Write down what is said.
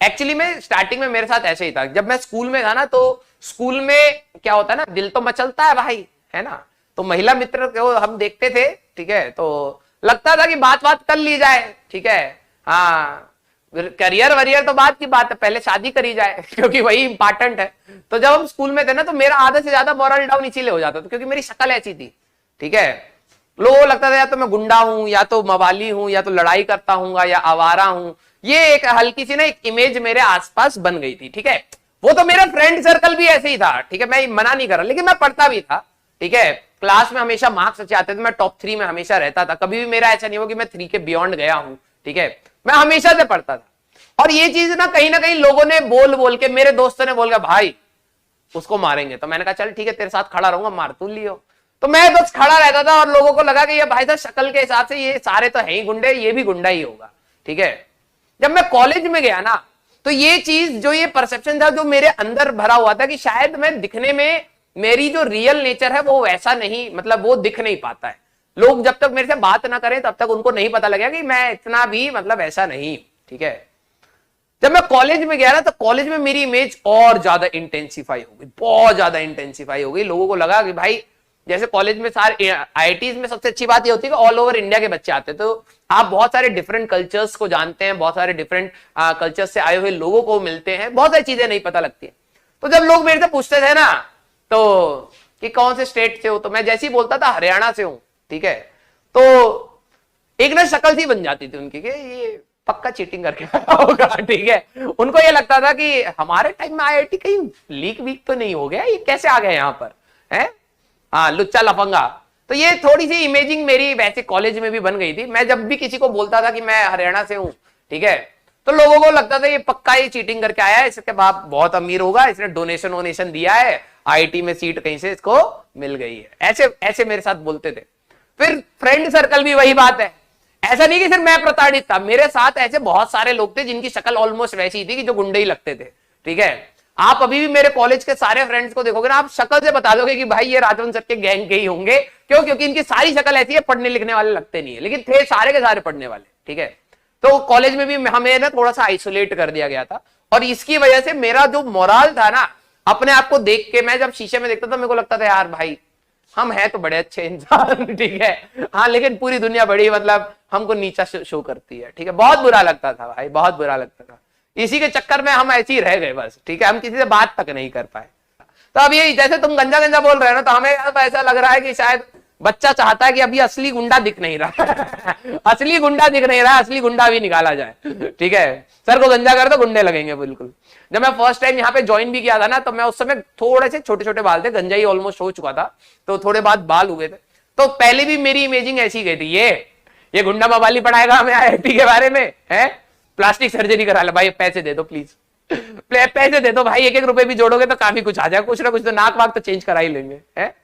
Actually में starting में मेरे साथ ऐसे ही था, जब मैं स्कूल में था ना, तो स्कूल में क्या होता है ना, दिल तो मचलता है भाई, है ना। तो महिला मित्र को हम देखते थे, ठीक है, तो लगता था कि बात बात कर ली जाए, ठीक है, हाँ, करियर वरियर तो बात की बात है, पहले शादी करी जाए क्योंकि वही इंपॉर्टेंट है। तो जब हम स्कूल में थे ना, तो मेरा आधे से ज्यादा मॉरल डाउन इसीलिए हो जाता था क्योंकि मेरी शक्ल ऐसी थी, ठीक है। लोगों को लगता था या तो मैं गुंडा हूं, या तो मवाली हूं, या तो लड़ाई करता हूं, या आवारा हूं। ये एक हल्की सी ना एक इमेज मेरे आसपास बन गई थी, ठीक है। वो तो मेरा फ्रेंड सर्कल भी ऐसे ही था, ठीक है, मैं मना नहीं कर रहा, लेकिन मैं पढ़ता भी था, ठीक है। क्लास में हमेशा मार्क्स अच्छे आते थे, मैं टॉप 3 में हमेशा रहता था, कभी भी मेरा ऐसा नहीं हुआ कि मैं 3 के बियॉन्ड गया हूं, ठीक है। मैं हमेशा से पढ़ता था। और ये चीज ना कहीं लोगों ने बोल बोल के, मेरे दोस्तों ने बोल के, भाई उसको मारेंगे, तो मैंने कहा चल ठीक है, तेरे साथ खड़ा रहूंगा, मार तू लियो। तो मैं बस खड़ा रहता था और लोगों को लगा कि ये भाई साहब शक्ल के हिसाब से ये सारे तो हैं ही गुंडे, ये भी गुंडा ही होगा, ठीक है। जब मैं कॉलेज में गया ना, तो ये चीज, जो ये परसेप्शन था जो मेरे अंदर भरा हुआ था कि शायद मैं दिखने में, मेरी जो रियल नेचर है वो वैसा नहीं, मतलब वो दिख नहीं पाता है। लोग जब तक मेरे से बात ना करें तब तक उनको नहीं पता लगेगा कि मैं इतना भी मतलब ऐसा नहीं, ठीक है। जब मैं कॉलेज में गया ना, तो कॉलेज में मेरी इमेज और ज्यादा इंटेंसिफाई हो गई, बहुत ज्यादा इंटेंसिफाई हो गई। लोगों को लगा कि भाई, जैसे कॉलेज में सारे आईआईटीज में सबसे अच्छी बात ये होती है कि ऑल ओवर इंडिया के बच्चे आते हैं, तो आप बहुत सारे डिफरेंट कल्चर्स को जानते हैं, बहुत सारे डिफरेंट कल्चर्स से आए हुए लोगों को मिलते हैं, बहुत सारी चीजें नहीं पता लगती है। तो जब लोग मेरे से पूछते थे ना, तो कि कौन से स्टेट से हो, तो मैं जैसे ही बोलता था हरियाणा से हूं, ठीक है, तो एक ना शक्ल सी बन जाती थी उनकी कि ये पक्का चीटिंग करके आया होगा, ठीक है। उनको ये लगता था कि हमारे टाइम में आईआईटी कहीं लीक वीक तो नहीं हो गया, ये कैसे आ गए यहाँ पर, है, हाँ, लुच्चा लफंगा। तो ये थोड़ी सी इमेजिंग मेरी वैसे कॉलेज में भी बन गई थी। मैं जब भी किसी को बोलता था कि मैं हरियाणा से हूं, ठीक है, तो लोगों को लगता था ये पक्का ये चीटिंग करके आया है, इसके बाप बहुत अमीर होगा, इसने डोनेशन वोनेशन दिया है, आईआईटी में सीट कहीं से इसको मिल गई है, ऐसे ऐसे मेरे साथ बोलते थे। फिर फ्रेंड सर्कल भी वही बात है, ऐसा नहीं कि सिर्फ मैं प्रताड़ित था, मेरे साथ ऐसे बहुत सारे लोग थे जिनकी शक्ल ऑलमोस्ट वैसी थी कि जो गुंडे ही लगते थे, ठीक है। आप अभी भी मेरे कॉलेज के सारे फ्रेंड्स को देखोगे ना, आप शक्ल से बता दोगे कि भाई ये राजवंश सर के गैंग के ही होंगे। क्यों? क्योंकि इनकी सारी शक्ल ऐसी है, पढ़ने लिखने वाले लगते नहीं है, लेकिन थे सारे के सारे पढ़ने वाले, ठीक है। तो कॉलेज में भी हमें ना थोड़ा सा आइसोलेट कर दिया गया था, और इसकी वजह से मेरा जो मोरल था ना, अपने आप को देख के, मैं जब शीशे में देखता था मेरे को लगता था यार भाई हम हैं तो बड़े अच्छे इंसान, ठीक है, हाँ, लेकिन पूरी दुनिया बड़ी मतलब हमको नीचा शो करती है, ठीक है। बहुत बुरा लगता था भाई, बहुत बुरा लगता था। इसी के चक्कर में हम ऐसे ही रह गए बस, ठीक है, हम किसी से बात तक नहीं कर पाए। तो अब ये जैसे तुम गंजा गंजा बोल रहे हो ना, तो हमें अब ऐसा लग रहा है कि शायद बच्चा चाहता है कि अभी असली गुंडा दिख नहीं रहा असली गुंडा दिख नहीं रहा, असली गुंडा भी निकाला जाए, ठीक है। सर को गंजा कर दो, गुंडे लगेंगे बिल्कुल। जब मैं फर्स्ट टाइम यहाँ पे ज्वाइन भी किया था ना, तो मैं उस समय थोड़े से छोटे छोटे बाल थे, गंजा ही ऑलमोस्ट हो चुका था, तो थोड़े बाद बाल हुए थे। तो पहले भी मेरी इमेजिंग ऐसी गई थी, ये गुंडा मवाली पढ़ाएगा हमें आईआईटी के बारे में, है, प्लास्टिक सर्जरी करा ले भाई, पैसे दे दो प्लीज पैसे दे दो भाई, 1-1 रुपए भी जोड़ोगे तो काफी कुछ आ जाएगा, कुछ ना कुछ तो नाक वाक तो चेंज करा ही लेंगे, है।